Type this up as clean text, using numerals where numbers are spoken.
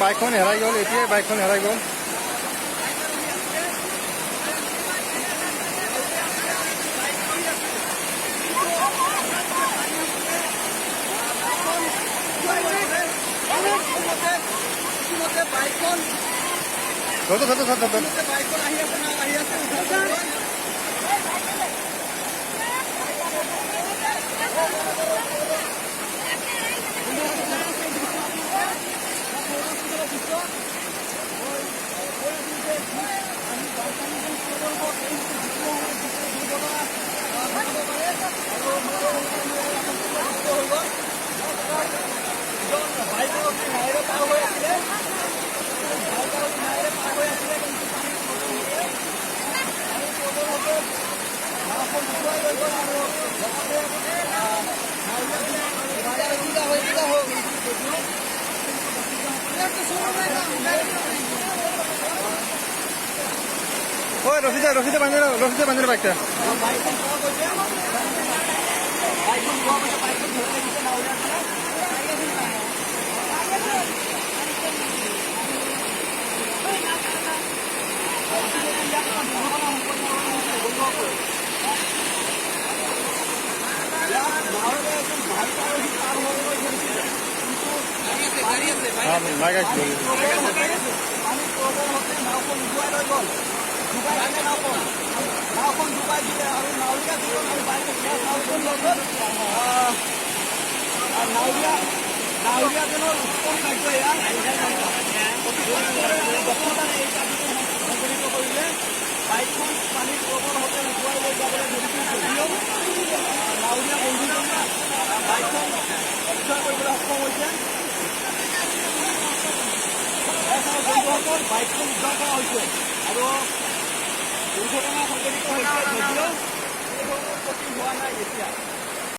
বাইকখন হেৰাই গ'ল, এতিয়াই বাইকখন হেৰাই গ'ল। ওই ৰশিদে বান্ধে বাইকটা। বাইকখন পানীৰ প্ৰবল হতে লুকুৱাই লৈ যাবলৈ ধৰিছিল যদিও নাৱৰীয়া বন্ধুজনে বাইকখন উদ্ধাৰ কৰিবলৈ সক্ষম হৈছে। বন্ধুসকল, বাইকখন উদ্ধাৰ কৰা হৈছে আৰু দুৰ্ঘটনা সংঘটিত হৈছে যদিও